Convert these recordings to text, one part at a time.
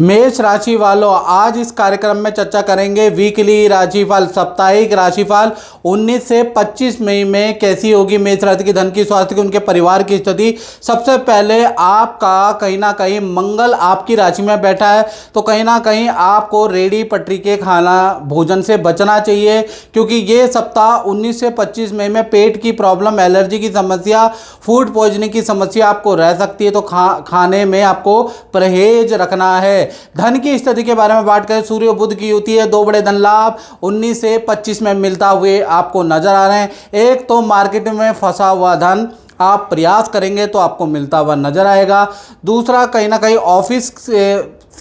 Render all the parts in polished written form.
मेष राशि वालों, आज इस कार्यक्रम में चर्चा करेंगे वीकली राशिफल, साप्ताहिक राशिफल 19 से 25 मई में कैसी होगी मेष राशि की धन की, स्वास्थ्य की, उनके परिवार की स्थिति। सबसे पहले आपका कहीं ना कहीं मंगल आपकी राशि में बैठा है, तो कहीं ना कहीं आपको रेडी पटरी के खाना भोजन से बचना चाहिए, क्योंकि ये सप्ताह 19 से 25 मई में पेट की प्रॉब्लम, एलर्जी की समस्या, फूड पॉइजनिंग की समस्या आपको रह सकती है, तो खाने में आपको परहेज रखना है। धन की स्थिति के बारे में बात करें, सूर्य और बुध की युति है, दो बड़े धन लाभ 19 से 25 में मिलता हुए आपको नजर आ रहे हैं। एक तो मार्केट में फंसा हुआ धन आप प्रयास करेंगे तो आपको मिलता हुआ नजर आएगा। दूसरा, कहीं ना कहीं ऑफिस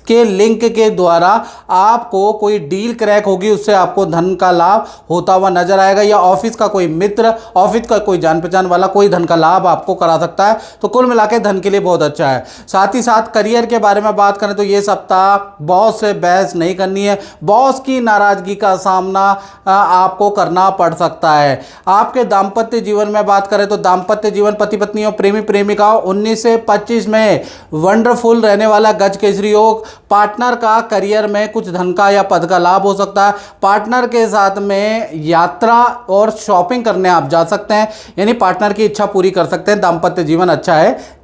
के लिंक के द्वारा आपको कोई डील क्रैक होगी, उससे आपको धन का लाभ होता हुआ नजर आएगा, या ऑफिस का कोई मित्र, ऑफिस का कोई जान पहचान वाला कोई धन का लाभ आपको करा सकता है। तो कुल मिलाकर धन के लिए बहुत अच्छा है। साथ ही साथ करियर के बारे में बात करें तो ये सप्ताह बॉस से बहस नहीं करनी है, बॉस की नाराजगी का सामना आपको करना पड़ सकता है। आपके दाम्पत्य जीवन में बात करें तो दाम्पत्य जीवन, पति पत्नी और प्रेमी प्रेमिकाओं 19 से 25 में वंडरफुल रहने वाला गज केसरी योग। पार्टनर का करियर में कुछ धन का या पद का लाभ हो सकता है। पार्टनर के साथ में यात्रा और शॉपिंग करने आप जा सकते हैं, यानी पार्टनर की इच्छा पूरी कर सकते हैं। दाम्पत्य जीवन अच्छा है।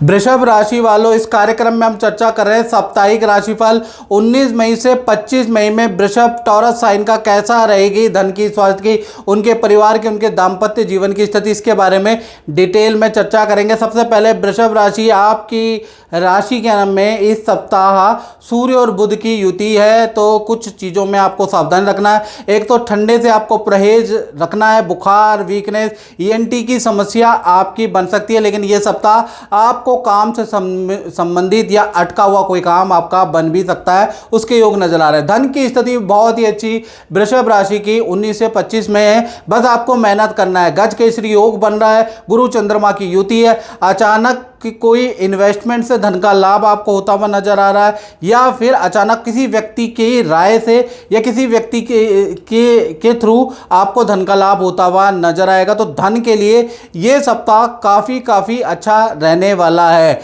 वृषभ राशि वालों, इस कार्यक्रम में हम चर्चा कर रहे हैं साप्ताहिक राशिफल 19 मई से 25 मई में वृषभ टॉरस साइन का कैसा रहेगी धन की, स्वास्थ्य की, उनके परिवार की, उनके दाम्पत्य जीवन की स्थिति, इसके बारे में डिटेल में चर्चा करेंगे। सबसे पहले वृषभ राशि, आपकी राशि के नाम में इस सप्ताह सूर्य और बुध की युति है, तो कुछ चीज़ों में आपको सावधान रखना है। एक तो ठंडे से आपको परहेज रखना है, बुखार, वीकनेस, ईएनटी की समस्या आपकी बन सकती है, लेकिन ये सप्ताह आपको काम से संबंधित या अटका हुआ कोई काम आपका बन भी सकता है, उसके योग नजर आ रहे हैं। धन की स्थिति बहुत ही अच्छी वृषभ राशि की 19 से 25 में है, बस आपको मेहनत करना है। गज केसरी योग बन रहा है, गुरु चंद्रमा की युति है, अचानक कि कोई इन्वेस्टमेंट से धन का लाभ आपको होता हुआ नजर आ रहा है, या फिर अचानक किसी व्यक्ति की राय से या किसी व्यक्ति के थ्रू आपको धन का लाभ होता हुआ नजर आएगा। तो धन के लिए ये सप्ताह काफ़ी अच्छा रहने वाला है।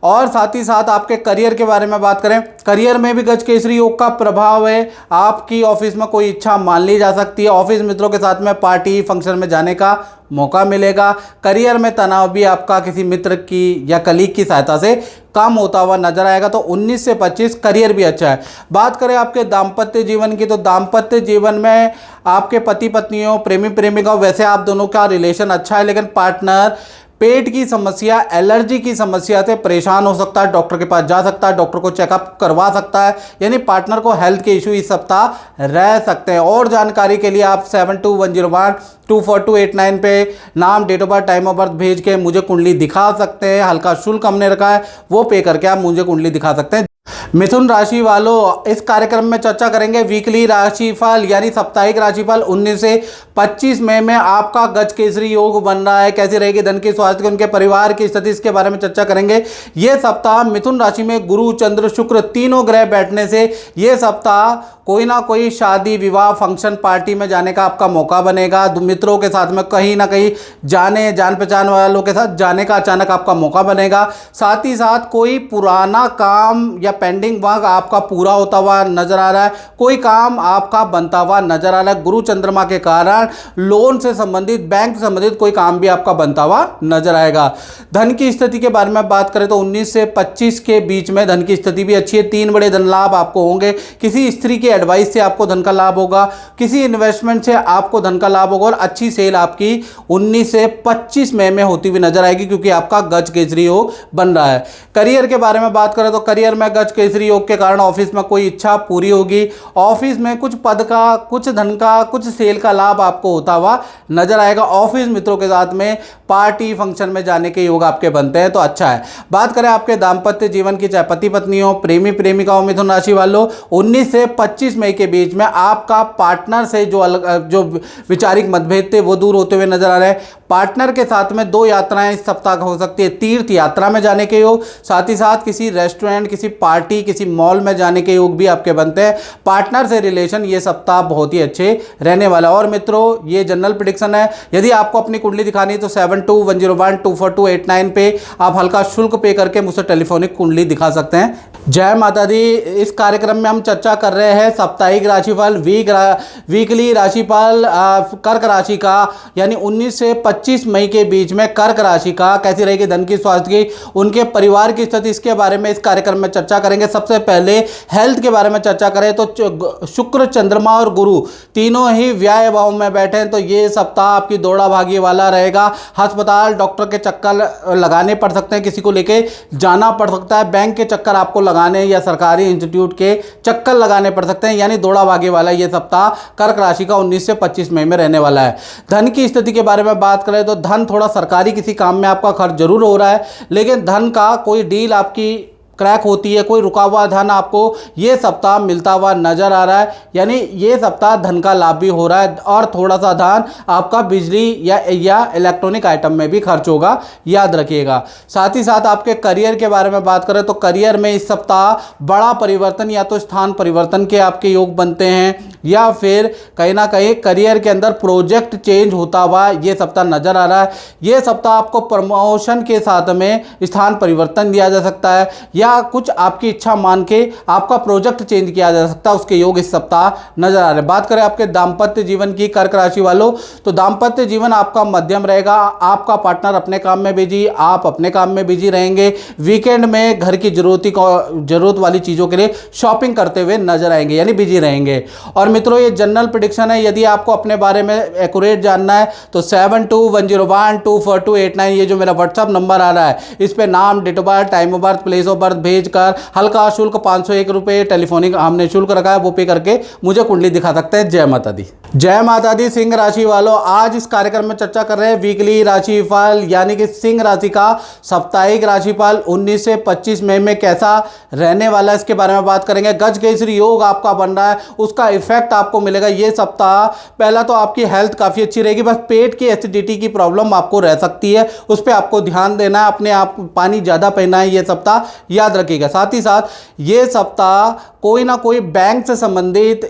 और साथ ही साथ आपके करियर के बारे में बात करें, करियर में भी गज केसरी योग का प्रभाव है। आपकी ऑफिस में कोई इच्छा मान ली जा सकती है, ऑफिस मित्रों के साथ में पार्टी फंक्शन में जाने का मौका मिलेगा। करियर में तनाव भी आपका किसी मित्र की या कलीग की सहायता से कम होता हुआ नजर आएगा। तो 19 से 25 करियर भी अच्छा है। बात करें आपके दाम्पत्य जीवन की, तो दाम्पत्य जीवन में आपके पति पत्नियों, प्रेमी प्रेमिकाओं, वैसे आप दोनों का रिलेशन अच्छा है, लेकिन पार्टनर पेट की समस्या, एलर्जी की समस्या से परेशान हो सकता है, डॉक्टर के पास जा सकता है, डॉक्टर को चेकअप करवा सकता है, यानी पार्टनर को हेल्थ के इशू इस सप्ताह रह सकते हैं। और जानकारी के लिए आप 7210124289 पे नाम, date of birth, time of birth भेज के मुझे कुंडली दिखा सकते हैं। हल्का शुल्क हमने रखा है, वो पे करके आप मुझे कुंडली दिखा सकते हैं। मिथुन राशि वालों, इस कार्यक्रम में चर्चा करेंगे वीकली राशिफल यानी साप्ताहिक राशिफल 19 से 25 मई में आपका गज केसरी योग बन रहा है, कैसी रहेगी धन की, स्वास्थ्य की, उनके परिवार की स्थिति, इसके बारे में चर्चा करेंगे। ये सप्ताह मिथुन राशि में गुरु, चंद्र, शुक्र तीनों ग्रह बैठने से ये सप्ताह कोई ना कोई शादी, विवाह, फंक्शन, पार्टी में जाने का आपका मौका बनेगा। मित्रों के साथ में कहीं ना कहीं जाने, जान पहचान वालों के साथ जाने का अचानक आपका मौका बनेगा। साथ ही साथ कोई पुराना काम या पेंडिंग वर्क आपका पूरा होता हुआ नजर आ रहा है, कोई काम आपका बनता हुआ नजर आ रहा है। गुरु चंद्रमा के कारण लोन से संबंधित, बैंक से संबंधित कोई काम भी आपका बनता हुआ नजर आएगा। धन की स्थिति के बारे में बात करें तो 19 से 25 के बीच में धन की स्थिति भी अच्छी है। 3 बड़े धन लाभ आपको होंगे, किसी स्त्री के एडवाइस से आपको धन का लाभ होगा, किसी इन्वेस्टमेंट से आपको धन का लाभ होगा, और अच्छी सेल आपकी 19 से 25 मई में होती हुई नजर आएगी, क्योंकि आपका गज केसरी योग बन रहा है। करियर के बारे में बात करें तो करियर में गज केसरी योग के कारण ऑफिस में कोई इच्छा पूरी होगी, ऑफिस में कुछ पद का, कुछ धन का, कुछ सेल का लाभ आपको होता हुआ नजर आएगा। ऑफिस मित्रों के साथ में पार्टी फंक्शन में जाने के योग आपके बनते हैं, तो अच्छा है। बात करें आपके दाम्पत्य जीवन की, चाहे पति पत्नी हो, प्रेमी प्रेमिकाओं, मिथुन राशि वालों, 19 से 25 मई के बीच में आपका पार्टनर से जो वैचारिक मतभेद थे वो दूर होते हुए नजर आ रहे हैं। पार्टनर के साथ में 2 यात्राएं इस सप्ताह हो सकती है। तीर्थ यात्रा में जाने के योग, साथ ही साथ किसी रेस्टोरेंट, किसी पार्टी, किसी मॉल में जाने के योग भी आपके बनते हैं। पार्टनर से रिलेशन ये सप्ताह बहुत ही अच्छे रहने वाला। और मित्रों, ये जनरल प्रेडिक्शन है। यदि आपको अपनी कुंडली दिखानी है तो 7210124289 पे आप हल्का शुल्क पे करके मुझसे टेलीफोनिक कुंडली दिखा सकते हैं। जय माता दी। इस कार्यक्रम में हम चर्चा कर रहे हैं साप्ताहिक राशिफल, वीकली राशिफल कर्क राशि का, यानी 19 से 25 मई के बीच में कर्क राशि का कैसी रहेगी धन की, स्वास्थ्य की, उनके परिवार की स्थिति, इसके बारे में इस कार्यक्रम में चर्चा करेंगे। सबसे पहले हेल्थ के बारे में चर्चा करें तो शुक्र, चंद्रमा और गुरु तीनों ही व्याय भाव में बैठे हैं, तो ये सप्ताह आपकी दौड़ा भागी वाला रहेगा। अस्पताल, डॉक्टर के चक्कर लगाने पड़ सकते हैं, किसी को लेके जाना पड़ सकता है, बैंक के चक्कर आपको लगाने या सरकारी इंस्टीट्यूट के चक्कर लगाने पड़ सकते हैं, यानी दौड़ा भागी वाला ये सप्ताह कर्क राशि का 19 से 25 मई में रहने वाला है। धन की स्थिति के बारे में बात करें तो धन थोड़ा सरकारी किसी काम में आपका खर्च जरूर हो रहा है, लेकिन धन का कोई डील आपकी क्रैक होती है, कोई रुका हुआ धन आपको ये सप्ताह मिलता हुआ नजर आ रहा है, यानी ये सप्ताह धन का लाभ भी हो रहा है। और थोड़ा सा धन आपका बिजली या इलेक्ट्रॉनिक आइटम में भी खर्च होगा, याद रखिएगा। साथ ही साथ आपके करियर के बारे में बात करें तो करियर में इस सप्ताह बड़ा परिवर्तन या तो स्थान परिवर्तन के आपके योग बनते हैं, या फिर कहीं ना कहीं करियर के अंदर प्रोजेक्ट चेंज होता हुआ ये सप्ताह नजर आ रहा है। ये सप्ताह आपको प्रमोशन के साथ में स्थान परिवर्तन दिया जा सकता है, या कुछ आपकी इच्छा मान के आपका प्रोजेक्ट चेंज किया जा सकता है, उसके योग इस सप्ताह नजर आ रहे हैं। बात करें आपके दाम्पत्य जीवन की कर्क राशि वालों, तो दाम्पत्य जीवन आपका मध्यम रहेगा। आपका पार्टनर अपने काम में बिजी, आप अपने काम में बिजी रहेंगे। वीकेंड में घर की जरूरत वाली चीजों के लिए शॉपिंग करते हुए नजर आएंगे, यानी बिजी रहेंगे। और मित्रों, ये जनरल प्रेडिक्शन है। यदि आपको अपने बारे में एक्यूरेट जानना है तो 7210124289 ये जो मेरा व्हाट्सअप नंबर आ रहा है, इस पे नाम, date of birth, time of birth, place of birth भेजकर हल्का शुल्क 501 रुपये टेलीफोनिक हमने शुल्क रखा है, वो पे करके मुझे कुंडली दिखा सकते हैं। जय माता दी। जय माता दी। सिंह राशि वालों, आज इस कार्यक्रम में चर्चा कर रहे हैं वीकली राशिफल, यानी कि सिंह राशि का साप्ताहिक राशिफल 19 से 25 मई में कैसा रहने वाला है, इसके बारे में बात करेंगे। गज केसरी योग आपका बन रहा है, उसका इफेक्ट आपको मिलेगा ये सप्ताह। पहला तो आपकी हेल्थ काफी अच्छी रहेगी, बस पेट की एसिडिटी की प्रॉब्लम आपको रह सकती है, उस पर आपको ध्यान देना है, अपने आप पानी ज्यादा पीना है ये सप्ताह, याद रखिएगा। साथ ही साथ ये सप्ताह कोई ना कोई बैंक से संबंधित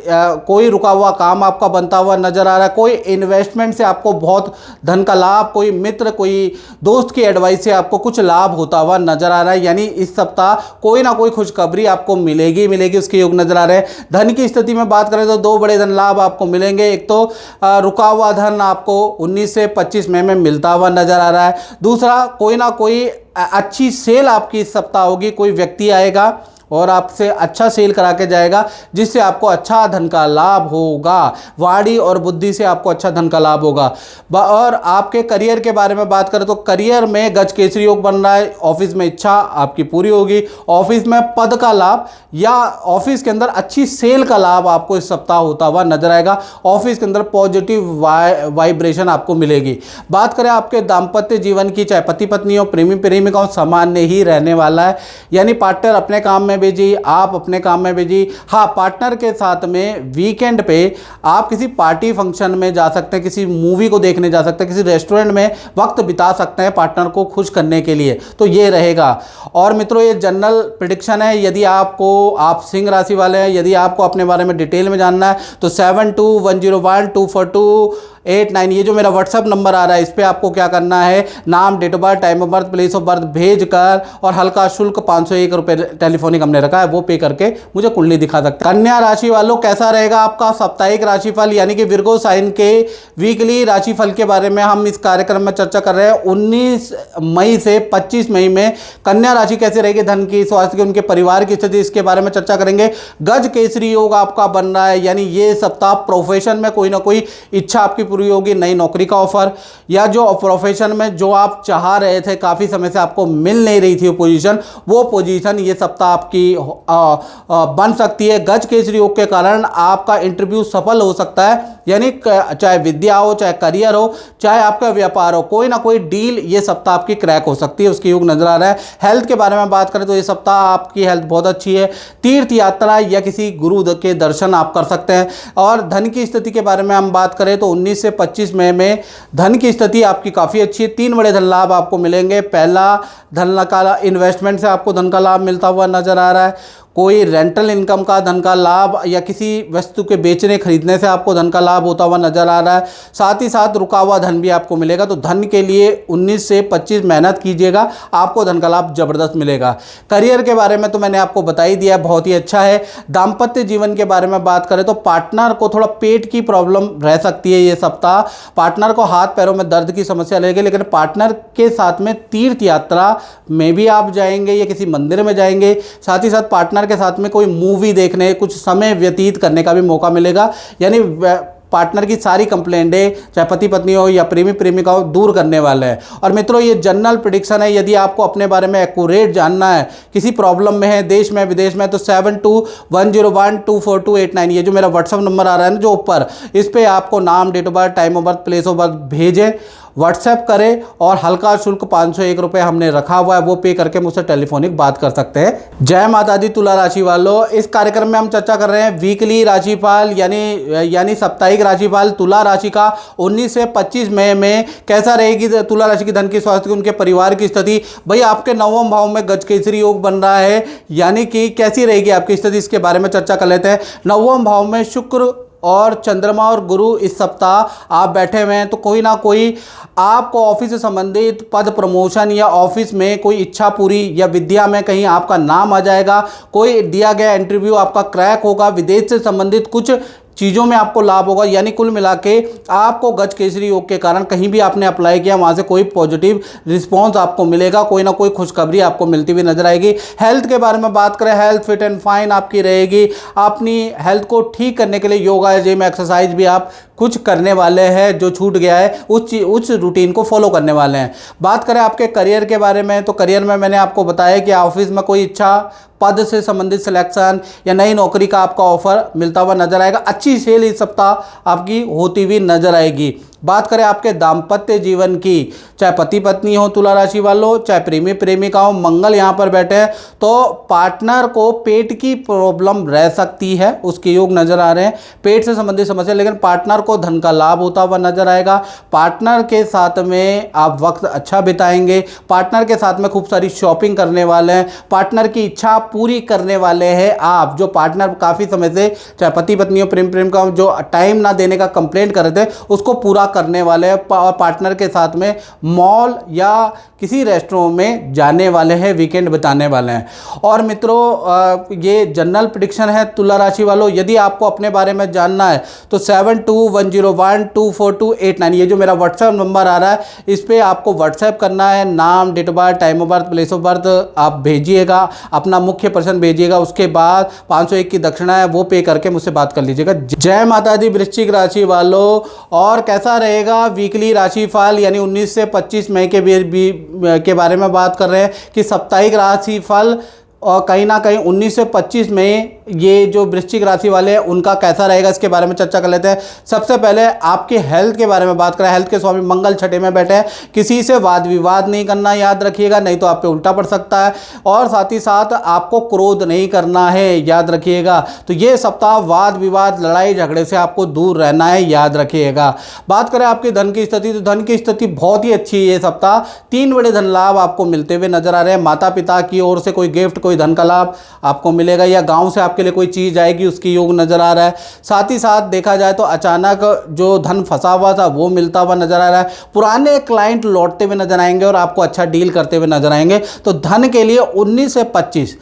कोई रुका हुआ काम आपका बनता हुआ नजर आ रहा है, कोई इन्वेस्टमेंट से आपको बहुत धन का लाभ, कोई मित्र, कोई दोस्त की एडवाइस से आपको कुछ लाभ होता हुआ नजर आ रहा है, यानी इस सप्ताह कोई ना कोई खुशखबरी आपको मिलेगी, उसके योग नजर आ रहे हैं। धन की स्थिति में बात करें तो 2 बड़े धन लाभ आपको मिलेंगे। एक तो रुका हुआ धन आपको 19 से 25 मई में मिलता हुआ नजर आ रहा है। दूसरा, कोई ना कोई अच्छी सेल आपकी इस सप्ताह होगी, कोई व्यक्ति आएगा और आपसे अच्छा सेल करा के जाएगा, जिससे आपको अच्छा धन का लाभ होगा। वाणी और बुद्धि से आपको अच्छा धन का लाभ होगा। और आपके करियर के बारे में बात करें तो करियर में गज केसरी योग बन रहा है, ऑफिस में इच्छा आपकी पूरी होगी, ऑफिस में पद का लाभ या ऑफिस के अंदर अच्छी सेल का लाभ आपको इस सप्ताह होता हुआ नजर आएगा। ऑफिस के अंदर पॉजिटिव वाइब्रेशन आपको मिलेगी। बात करें आपके दाम्पत्य जीवन की, चाहे पति पत्नी हो, प्रेमी प्रेमिका हो, सामान्य ही रहने वाला है, यानी पार्टनर अपने काम में बिजी, आप अपने काम में बिजी। हाँ, पार्टनर के साथ में वीकेंड पे आप किसी पार्टी फंक्शन में जा सकते हैं, किसी मूवी को देखने जा सकते हैं, किसी रेस्टोरेंट में वक्त बिता सकते हैं पार्टनर को खुश करने के लिए, तो ये रहेगा। और मित्रों, ये जनरल प्रेडिक्शन है। यदि आप सिंह राशि वाले हैं, यदि आपको अपने बारे में डिटेल में जानना है तो 7210124289 ये जो मेरा व्हाट्सअप नंबर आ रहा है, इस पर आपको क्या करना है, नाम, date of birth, time of birth, place of birth भेजकर और हल्का शुल्क 501 रुपये टेलीफोनिक हमने रखा है, वो पे करके मुझे कुंडली दिखा सकते हैं। कन्या राशि वालों, कैसा रहेगा आपका साप्ताहिक राशिफल, यानी कि विर्गो साइन के वीकली राशिफल के बारे में हम इस कार्यक्रम में चर्चा कर रहे हैं। 19 मई से 25 मई में कन्या राशि कैसे रहेगी, धन की, स्वास्थ्य की, उनके परिवार की स्थिति, इसके बारे में चर्चा करेंगे। गज केसरी योग आपका बन रहा है, यानी ये सप्ताह प्रोफेशन में कोई ना कोई इच्छा आपकी पूरी होगी, नई नौकरी का ऑफर, या जो प्रोफेशन में जो आप चाह रहे थे, काफी समय से आपको मिल नहीं रही थी पोजीशन, वो पोजीशन ये सप्ताह आपकी बन सकती है। गज केसरी योग के कारण आपका इंटरव्यू सफल हो सकता है, यानी चाहे विद्या हो, चाहे करियर हो, चाहे आपका व्यापार हो, कोई ना कोई डील ये सप्ताह आपकी क्रैक हो सकती है, उसके योग नजर आ रहा है। हेल्थ के बारे में बात करें तो ये सप्ताह आपकी हेल्थ बहुत अच्छी है। तीर्थ यात्रा या किसी गुरु के दर्शन आप कर सकते हैं। और धन की स्थिति के बारे में हम बात करें तो 19 19 से 25 मई में धन की स्थिति आपकी काफ़ी अच्छी है। 3 बड़े धन लाभ आपको मिलेंगे। पहला, धन का इन्वेस्टमेंट से आपको धन का लाभ मिलता हुआ नजर आ रहा है। कोई रेंटल इनकम का धन का लाभ या किसी वस्तु के बेचने खरीदने से आपको धन का लाभ होता हुआ नजर आ रहा है। साथ ही साथ रुका हुआ धन भी आपको मिलेगा। तो धन के लिए 19 से 25 मेहनत कीजिएगा, आपको धन का लाभ जबरदस्त मिलेगा। करियर के बारे में तो मैंने आपको बता ही दिया, बहुत ही अच्छा है। दाम्पत्य जीवन के बारे में बात करें तो पार्टनर को थोड़ा पेट की प्रॉब्लम रह सकती है ये सप्ताह। पार्टनर को हाथ पैरों में दर्द की समस्या रहेगी, लेकिन पार्टनर के साथ में तीर्थ यात्रा में भी आप जाएंगे या किसी मंदिर में जाएंगे। साथ ही साथ पार्टनर के साथ में कोई मूवी देखने, कुछ समय व्यतीत करने का भी मौका मिलेगा। यानी पार्टनर की सारी कंप्लेंटें, चाहे पति पत्नी हो या प्रेमी प्रेमिका हो, दूर करने वाले हैं। और मित्रों, ये जनरल प्रेडिक्शन है। यदि आपको अपने बारे में एक्यूरेट जानना है, किसी प्रॉब्लम में है, देश में विदेश में, तो 7210124289 ये जो मेरा व्हाट्सअप नंबर आ रहा है ना जो ऊपर, इस पर आपको नाम, date of birth, time of birth, place of birth भेजें, व्हाट्सएप करें और हल्का शुल्क 501 रुपये हमने रखा हुआ है, वो पे करके मुझसे टेलीफोनिक बात कर सकते हैं। जय माता दी तुला राशि वालों, इस कार्यक्रम में हम चर्चा कर रहे हैं वीकली राशिफल यानी साप्ताहिक राशिफल तुला राशि का 19 से 25 मई में कैसा रहेगी तुला राशि की धन की, स्वास्थ्य की, उनके परिवार की स्थिति। भाई आपके 9वें भाव में गजकेसरी योग बन रहा है, यानी कि कैसी रहेगी आपकी स्थिति, इसके बारे में चर्चा कर लेते हैं। 9वें भाव में शुक्र और चंद्रमा और गुरु इस सप्ताह आप बैठे हुए हैं, तो कोई ना कोई आपको ऑफिस से संबंधित पद प्रमोशन या ऑफिस में कोई इच्छा पूरी या विद्या में कहीं आपका नाम आ जाएगा। कोई दिया गया इंटरव्यू आपका क्रैक होगा। विदेश से संबंधित कुछ चीज़ों में आपको लाभ होगा। यानी कुल मिला के आपको गज केसरी योग के कारण कहीं भी आपने अप्लाई किया वहाँ से कोई पॉजिटिव रिस्पांस आपको मिलेगा, कोई ना कोई खुशखबरी आपको मिलती हुई नजर आएगी। हेल्थ के बारे में बात करें, हेल्थ फिट एंड फाइन आपकी रहेगी। अपनी हेल्थ को ठीक करने के लिए योगा, जिम, एक्सरसाइज भी आप कुछ करने वाले हैं, जो छूट गया है उस रूटीन को फॉलो करने वाले हैं। बात करें आपके करियर के बारे में, तो करियर में मैंने आपको बताया कि ऑफिस में कोई इच्छा पद से संबंधित सिलेक्शन या नई नौकरी का आपका ऑफर मिलता हुआ नजर आएगा। अच्छी सेल इस सप्ताह आपकी होती हुई नजर आएगी। बात करें आपके दाम्पत्य जीवन की, चाहे पति पत्नी हो तुला राशि वालों, चाहे प्रेमी प्रेमिका हो, मंगल यहाँ पर बैठे हैं, तो पार्टनर को पेट की प्रॉब्लम रह सकती है, उसके योग नजर आ रहे हैं, पेट से संबंधित समस्या। लेकिन पार्टनर को धन का लाभ होता हुआ नजर आएगा। पार्टनर के साथ में आप वक्त अच्छा बिताएंगे। पार्टनर के साथ में खूब सारी शॉपिंग करने वाले हैं। पार्टनर की इच्छा पूरी करने वाले हैं आप। जो पार्टनर काफ़ी समय से, चाहे पति पत्नी हो, प्रेम प्रेमिका हो, जो टाइम ना देने का कंप्लेंट कर रहे थे, उसको पूरा करने वाले हैं और पार्टनर के साथ में मॉल या किसी रेस्टोरेंट में जाने वाले हैं, वीकेंड बिताने वाले हैं। और मित्रों, ये जनरल प्रेडिक्शन है तुला राशि वालों। यदि आपको अपने बारे में जानना है तो 7210124289 ये जो मेरा व्हाट्सएप नंबर आ रहा है, इस पर आपको व्हाट्सएप करना है। नाम, date of birth, time of birth, place of birth आप भेजिएगा, अपना मुख्य प्रश्न भेजिएगा। उसके बाद 501 की दक्षिणा है, वो पे करके मुझसे बात कर लीजिएगा। जय माता दी वृश्चिक राशि वालों। और कैसा रहेगा वीकली राशिफल, यानी 19 से 25 मई के बारे में बात कर रहे हैं कि साप्ताहिक राशिफल, और कहीं ना कहीं 19 से 25 में ये जो वृश्चिक राशि वाले हैं उनका कैसा रहेगा, इसके बारे में चर्चा कर लेते हैं। सबसे पहले आपके हेल्थ के बारे में बात करें। हेल्थ के स्वामी मंगल छठे में बैठे हैं। किसी से वाद विवाद नहीं करना, याद रखिएगा, नहीं तो आप पे उल्टा पड़ सकता है। और साथ ही साथ आपको क्रोध नहीं करना है, याद रखिएगा। तो ये सप्ताह वाद विवाद, लड़ाई झगड़े से आपको दूर रहना है, याद रखिएगा। बात करें आपकी धन की स्थिति, तो धन की स्थिति बहुत ही अच्छी है ये सप्ताह। 3 बड़े धन लाभ आपको मिलते हुए नजर आ रहे हैं। माता पिता की ओर से कोई गिफ्ट, कोई धन का लाभ आपको मिलेगा, या गांव से आपके लिए कोई चीज आएगी, उसकी योग नजर आ रहा है। साथ ही साथ देखा जाए तो अचानक जो धन फंसा हुआ था वो मिलता हुआ नजर आ रहा है। पुराने क्लाइंट लौटते हुए नजर आएंगे और आपको अच्छा डील करते हुए नजर आएंगे। तो धन के लिए 19 से 25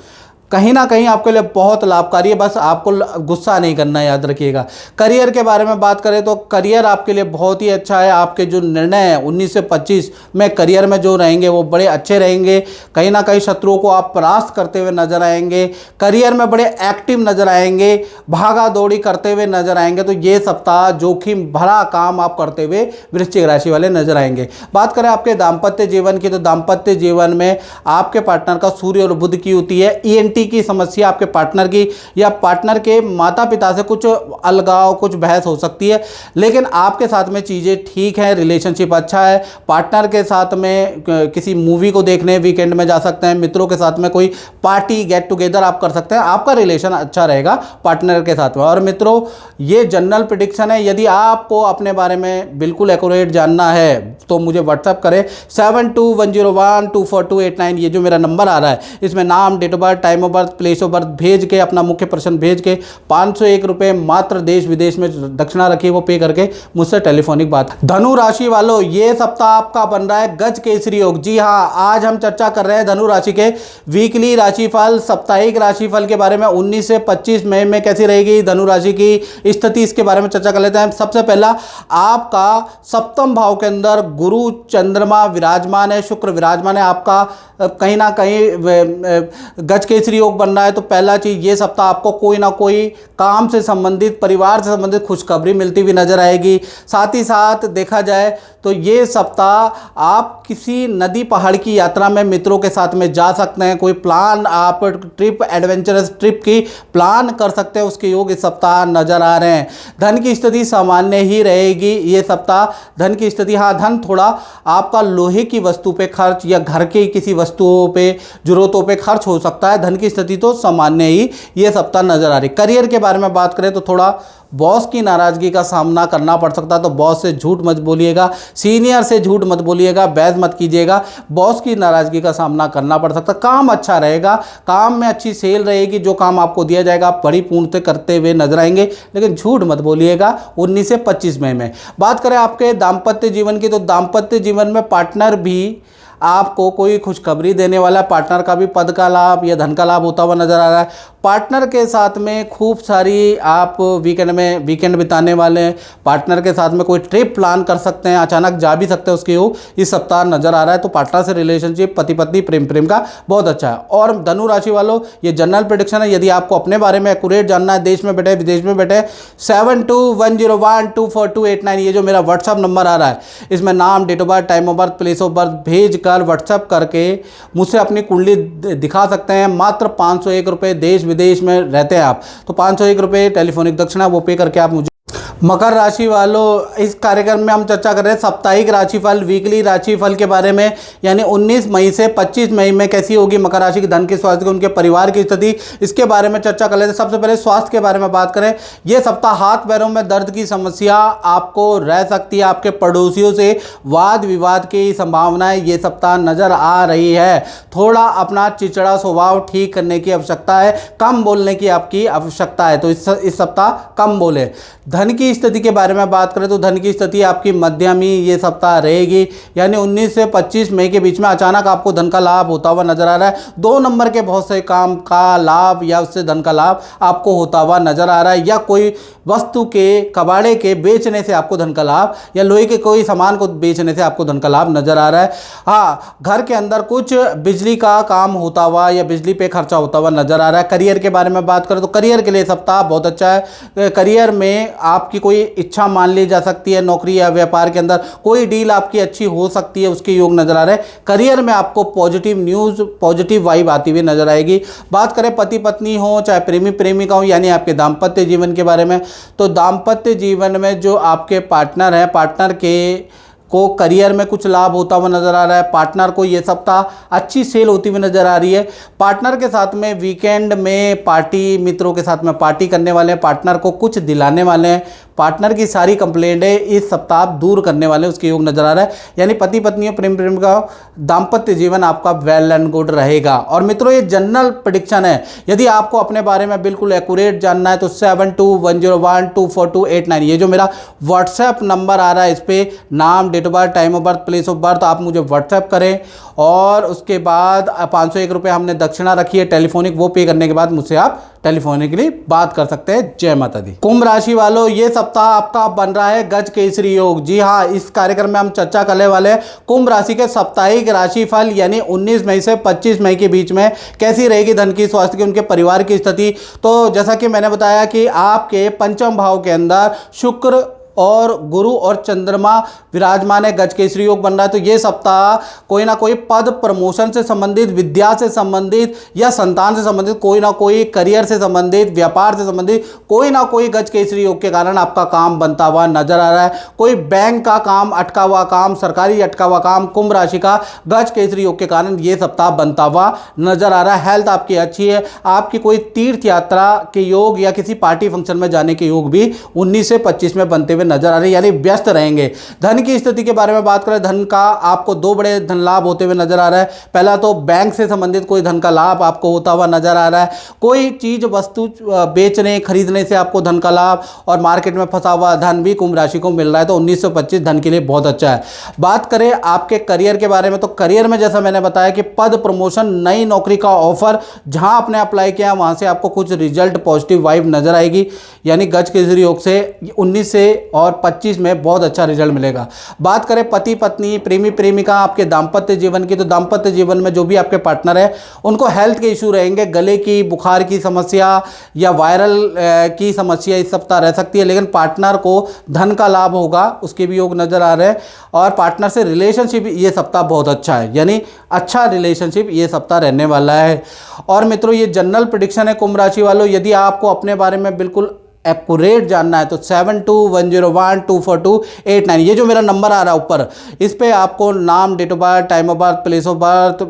कहीं ना कहीं आपके लिए बहुत लाभकारी है, बस आपको गुस्सा नहीं करना है, याद रखिएगा। करियर के बारे में बात करें तो करियर आपके लिए बहुत ही अच्छा है। आपके जो निर्णय हैं 19 से 25 में करियर में जो रहेंगे वो बड़े अच्छे रहेंगे। कहीं ना कहीं शत्रुओं को आप परास्त करते हुए नजर आएंगे। करियर में बड़े एक्टिव नजर आएंगे, भागा दौड़ी करते हुए नजर आएंगे। तो ये सप्ताह जोखिम भरा काम आप करते हुए वृश्चिक राशि वाले नजर आएंगे। बात करें आपके दाम्पत्य जीवन की, तो दाम्पत्य जीवन में आपके पार्टनर का सूर्य और बुध की होती है। ENT बेटी की समस्या, आपके पार्टनर की या पार्टनर के माता पिता से कुछ अलगाव, कुछ बहस हो सकती है, लेकिन आपके साथ में चीज़ें ठीक हैं, रिलेशनशिप अच्छा है। पार्टनर के साथ में किसी मूवी को देखने वीकेंड में जा सकते हैं, मित्रों के साथ में कोई पार्टी गेट टुगेदर आप कर सकते हैं, आपका रिलेशन अच्छा रहेगा पार्टनर के साथ में। और मित्रों, ये जनरल प्रेडिक्शन है। यदि आपको अपने बारे में बिल्कुल एक्यूरेट जानना है तो मुझे व्हाट्सअप करें 7210124289। ये जो मेरा नंबर आ रहा है, इसमें नाम, date of birth, time of birth, place of birth भेज के, अपना मुख्य प्रश्न भेज के 501 रुपये मात्र देश विदेश में दक्षिणा रखिए, वो पे करके मुझसे टेलीफोनिक बात। धनु राशि वालों, ये सप्ताह आपका बन रहा है गज केसरी योग। जी हाँ, आज हम चर्चा कर रहे हैं धनु राशि के वीकली राशिफल, साप्ताहिक राशिफल के बारे में। 19 से 25 मई में कैसी रहेगी धनु राशि की स्थिति, इसके बारे में चर्चा कर लेते हैं। सबसे पहला, आपका सप्तम भाव के अंदर गुरु चंद्रमा विराजमान है, शुक्र विराजमान है, आपका कहीं ना कहीं गज केसरी योग बन रहा है। तो पहला चीज, ये सप्ताह आपको कोई ना कोई काम से संबंधित, परिवार से संबंधित खुशखबरी मिलती हुई नजर आएगी। साथ ही साथ देखा जाए तो ये सप्ताह आप किसी नदी पहाड़ की यात्रा में मित्रों के साथ में जा सकते हैं। कोई प्लान, आप ट्रिप, एडवेंचरस ट्रिप की प्लान कर सकते हैं, उसके योग इस सप्ताह नजर आ रहे हैं। धन की स्थिति सामान्य ही रहेगी ये सप्ताह। धन की स्थिति, हाँ, धन थोड़ा आपका लोहे की वस्तु पे खर्च या घर के किसी वस्तुओं पे, जरूरतों पे खर्च हो सकता है। धन की स्थिति तो सामान्य ही ये सप्ताह नजर आ रही। करियर के बारे में बात करें तो थोड़ा बॉस की नाराजगी का सामना करना पड़ सकता है, तो बॉस से झूठ मत बोलिएगा, सीनियर से झूठ मत बोलिएगा, बहस मत कीजिएगा, बॉस की नाराजगी का सामना करना पड़ सकता है। काम अच्छा रहेगा, काम में अच्छी सेल रहेगी, जो काम आपको दिया जाएगा आप बड़ी पूर्णता करते हुए नजर आएंगे, लेकिन झूठ मत बोलिएगा। 19 से 25 मई में बात करें आपके दाम्पत्य जीवन की, तो दाम्पत्य जीवन में पार्टनर भी आपको कोई खुशखबरी देने वाला है। पार्टनर का भी पद का लाभ या धन का लाभ होता हुआ नजर आ रहा है। पार्टनर के साथ में खूब सारी आप वीकेंड बिताने वाले हैं। पार्टनर के साथ में कोई ट्रिप प्लान कर सकते हैं, अचानक जा भी सकते हैं, उसके योग इस सप्ताह नजर आ रहा है। तो पार्टनर से रिलेशनशिप, पति पत्नी, प्रेम का बहुत अच्छा है। और धनु राशि वालों, ये जनरल प्रेडिक्शन है। यदि आपको अपने बारे में एक्यूरेट जानना है, देश में बैठे विदेश में बैठे, 7210124289 ये जो मेरा व्हाट्सअप नंबर आ रहा है, इसमें नाम, date of birth, time of birth, place of birth भेज व्हाट्सएप करके मुझसे अपनी कुंडली दिखा सकते हैं। मात्र 501 रुपये, देश विदेश में रहते हैं आप तो 501 रुपये टेलीफोनिक दक्षिणा वो पे करके आप मुझे। मकर राशि वालों, इस कार्यक्रम में हम चर्चा कर रहे हैं साप्ताहिक राशिफल, वीकली राशिफल के बारे में। यानी 19 मई से 25 मई में कैसी होगी मकर राशि की धन की, स्वास्थ्य की, उनके परिवार की स्थिति, इसके बारे में चर्चा कर लेते हैं। सबसे पहले स्वास्थ्य के बारे में बात करें। यह सप्ताह हाथ पैरों में दर्द की समस्या आपको रह सकती है। आपके पड़ोसियों से वाद विवाद की संभावनाएं ये सप्ताह नजर आ रही है। थोड़ा अपना चिड़चिड़ा स्वभाव ठीक करने की आवश्यकता है, कम बोलने की आपकी आवश्यकता है, तो इस सप्ताह कम बोले। धन की स्थिति के बारे में बात करें तो धन की स्थिति आपकी मध्यम ही ये सप्ताह रहेगी। यानी 19 से 25 मई के बीच में अचानक आपको धन का लाभ होता हुआ नजर आ रहा है। 2 नंबर के बहुत से काम का लाभ या उससे धन का लाभ आपको होता हुआ नजर आ रहा है, या कोई वस्तु के, कबाड़े के बेचने से आपको धन का लाभ, या लोहे के कोई सामान को बेचने से आपको धन का लाभ नजर आ रहा है। हाँ, घर के अंदर कुछ बिजली का काम होता हुआ या बिजली पे खर्चा होता हुआ नजर आ रहा है। करियर के बारे में बात करें तो करियर के लिए सप्ताह बहुत अच्छा है। करियर में आपकी कोई इच्छा मान ली जा सकती है, नौकरी या व्यापार के अंदर कोई डील आपकी अच्छी हो सकती है, उसके योग नजर आ रहे हैं। करियर में आपको पॉजिटिव न्यूज़, पॉजिटिव वाइब आती हुई नजर आएगी। बात करें पति पत्नी हो चाहे प्रेमी प्रेमिका हो, यानी आपके दाम्पत्य जीवन के बारे में, तो दाम्पत्य जीवन में जो आपके पार्टनर हैं, पार्टनर को करियर में कुछ लाभ होता हुआ नजर आ रहा है। पार्टनर को ये सप्ताह अच्छी सेल होती हुई नजर आ रही है। पार्टनर के साथ में वीकेंड में पार्टी, मित्रों के साथ में पार्टी करने वाले हैं, पार्टनर को कुछ दिलाने वाले हैं, पार्टनर की सारी कंप्लेंट है इस सप्ताह दूर करने वाले, उसके योग नजर आ रहा है। यानी पति पत्नी, प्रेम का दाम्पत्य जीवन आपका वेल एंड गुड रहेगा। और मित्रों, ये जनरल प्रेडिक्शन है। यदि आपको अपने बारे में बिल्कुल एक्यूरेट जानना है तो 7210124289 ये जो मेरा व्हाट्सएप नंबर आ रहा है, इस पर नाम, date of birth, time of birth, place of birth आप मुझे व्हाट्सएप करें। और उसके बाद 501 रुपये हमने दक्षिणा रखी है टेलीफोनिक, वो पे करने के बाद मुझसे आप टेलीफोनिकली बात कर सकते हैं। जय माता दी। कुंभ राशि वालों, ये सप्ताह आपका बन रहा है गज केसरी योग। जी हाँ, इस कार्यक्रम में हम चर्चा करने वाले हैं कुंभ राशि के साप्ताहिक राशिफल, यानी 19 मई से 25 मई के बीच में कैसी रहेगी धन की, स्वास्थ्य की, उनके परिवार की स्थिति। तो जैसा कि मैंने बताया कि आपके पंचम भाव के अंदर शुक्र और गुरु और चंद्रमा विराजमान है, गज केसरी योग बन रहा है। तो ये सप्ताह कोई ना कोई पद प्रमोशन से संबंधित, विद्या से संबंधित या संतान से संबंधित, कोई ना कोई करियर से संबंधित, व्यापार से संबंधित कोई ना कोई गज केसरी योग के कारण आपका काम बनता हुआ नजर आ रहा है। कोई बैंक का काम, अटका हुआ काम, सरकारी अटका हुआ काम, कुंभ राशि का गज केसरी योग के कारण ये सप्ताह बनता हुआ नजर आ रहा है। हेल्थ आपकी अच्छी है। आपकी कोई तीर्थ यात्रा के योग या किसी पार्टी फंक्शन में जाने के योग भी 19 से 25 में बनते हुए नजर आ रहे हैं, यानी व्यस्त रहेंगे। धन की स्थिति के बारे में बात करें, धन का आपको दो बड़े धन लाभ होते हुए नजर आ रहा है। पहला तो बैंक से संबंधित कोई धन का लाभ आपको होता हुआ नजर आ रहा है। कोई चीज वस्तु बेचने खरीदने से आपको धन का लाभ, और मार्केट में फंसा हुआ धन भी कुंभ राशि को मिल रहा है। तो 19 से 25 धन के लिए बहुत अच्छा है। बात करें आपके करियर के बारे में, तो करियर में जैसा मैंने बताया कि पद प्रमोशन, नई नौकरी का ऑफर, जहां आपने अप्लाई किया वहां से आपको कुछ रिजल्ट, पॉजिटिव वाइब नजर आएगी। यानी गज केसरी योग से 19 से और 25 में बहुत अच्छा रिजल्ट मिलेगा। बात करें पति पत्नी, प्रेमी प्रेमिका, आपके दाम्पत्य जीवन की, तो दाम्पत्य जीवन में जो भी आपके पार्टनर है उनको हेल्थ के इशू रहेंगे। गले की, बुखार की समस्या या वायरल की समस्या इस सप्ताह रह सकती है, लेकिन पार्टनर को धन का लाभ होगा, उसके भी योग नजर आ रहे हैं। और पार्टनर से रिलेशनशिप ये सप्ताह बहुत अच्छा है, यानी अच्छा रिलेशनशिप ये सप्ताह रहने वाला है। और मित्रों, ये जनरल प्रेडिक्शन है कुंभ राशि वालों। यदि आपको अपने बारे में बिल्कुल एक्यूरेट जानना है तो 7210124289, ये जो मेरा नंबर आ रहा है ऊपर, इस पे आपको नाम, date of birth, time of birth, place of birth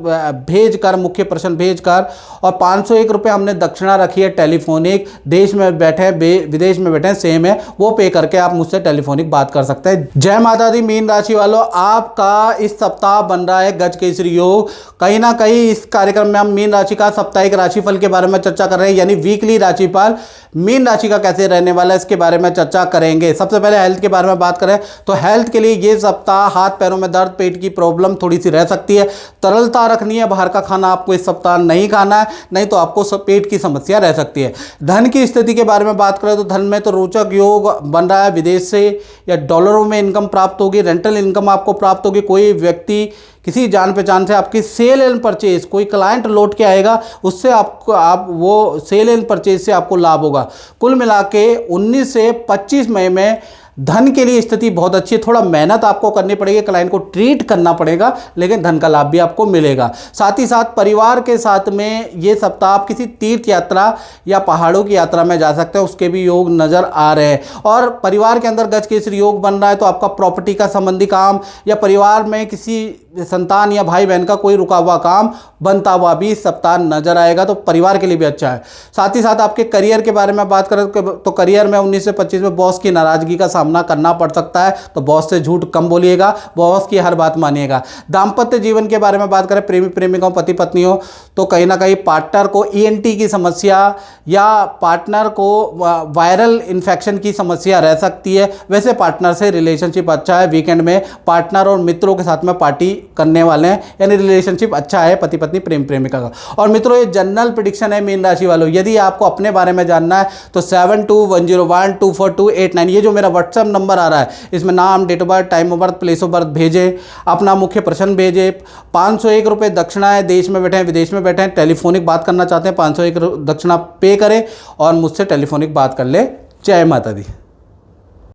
भेज कर, मुख्य प्रश्न भेज कर, और 501 रुपये हमने दक्षिणा रखी है टेलीफोनिक। देश में बैठे, विदेश में बैठे, सेम है, वो पे करके आप मुझसे टेलीफोनिक बात कर सकते हैं। जय माता दी। मीन राशि वालों, आपका इस सप्ताह बन रहा है गज केसरी योग। कहीं ना कहीं इस कार्यक्रम में हम मीन राशि का साप्ताहिक राशिफल के बारे में चर्चा कर रहे हैं, यानी वीकली राशिफल मीन राशि का कैसे रहने वाला है इसके बारे में चर्चा करेंगे। सबसे पहले हेल्थ के बारे में बात करें तो हेल्थ के लिए ये सप्ताह हाथ पैरों में दर्द, पेट की प्रॉब्लम थोड़ी सी रह सकती है। तरलता रखनी है, बाहर का खाना आपको इस सप्ताह नहीं खाना है, नहीं तो आपको पेट की समस्या रह सकती है। धन की स्थिति के बारे में बात करें तो धन में तो रोचक योग बन रहा है। विदेश से या डॉलरों में इनकम प्राप्त होगी, रेंटल इनकम आपको प्राप्त होगी। कोई व्यक्ति किसी जान पहचान से आपकी सेल एंड परचेज, कोई क्लाइंट लौट के आएगा, उससे आप वो सेल एंड परचेज से आपको लाभ होगा। कुल मिला के 19 से 25 मई में धन के लिए स्थिति बहुत अच्छी है। थोड़ा मेहनत आपको करनी पड़ेगी, क्लाइंट को ट्रीट करना पड़ेगा, लेकिन धन का लाभ भी आपको मिलेगा। साथ ही साथ परिवार के साथ में ये सप्ताह आप किसी तीर्थ यात्रा या पहाड़ों की यात्रा में जा सकते हैं, उसके भी योग नजर आ रहे हैं। और परिवार के अंदर गज केसरी योग बन रहा है, तो आपका प्रॉपर्टी का संबंधी काम या परिवार में किसी संतान या भाई बहन का कोई रुका हुआ काम बनता हुआ भी इस सप्ताह नजर आएगा, तो परिवार के लिए भी अच्छा है। साथ ही साथ आपके करियर के बारे में बात करें तो करियर में 19 से 25 में बॉस की नाराजगी का सामना करना पड़ सकता है, तो बॉस से झूठ कम बोलिएगा, बॉस की हर बात मानिएगा। दाम्पत्य जीवन के बारे में बात करें, प्रेमी प्रेमिकाओं, पति पत्नियों, तो कहीं ना कहीं पार्टनर को ENT की समस्या या पार्टनर को वायरल इन्फेक्शन की समस्या रह सकती है। वैसे पार्टनर से रिलेशनशिप अच्छा है। वीकेंड में पार्टनर और मित्रों के साथ में पार्टी करने वाले हैं, यानी रिलेशनशिप अच्छा है पति पत्नी प्रेम प्रेमिका का। और मित्रों, ये जनरल प्रेडिक्शन है मीन राशि वालों। यदि आपको अपने बारे में जानना है तो 7210124289, ये जो मेरा व्हाट्सएप नंबर आ रहा है, इसमें नाम, date of birth, time of birth, place of birth भेजें, अपना मुख्य प्रश्न भेजें। 501 रुपये दक्षिणा है। देश में बैठे हैं, विदेश में बैठे हैं, टेलीफोनिक बात करना चाहते हैं, 501 दक्षिणा पे करें और मुझसे टेलीफोनिक बात कर ले। जय माता दी।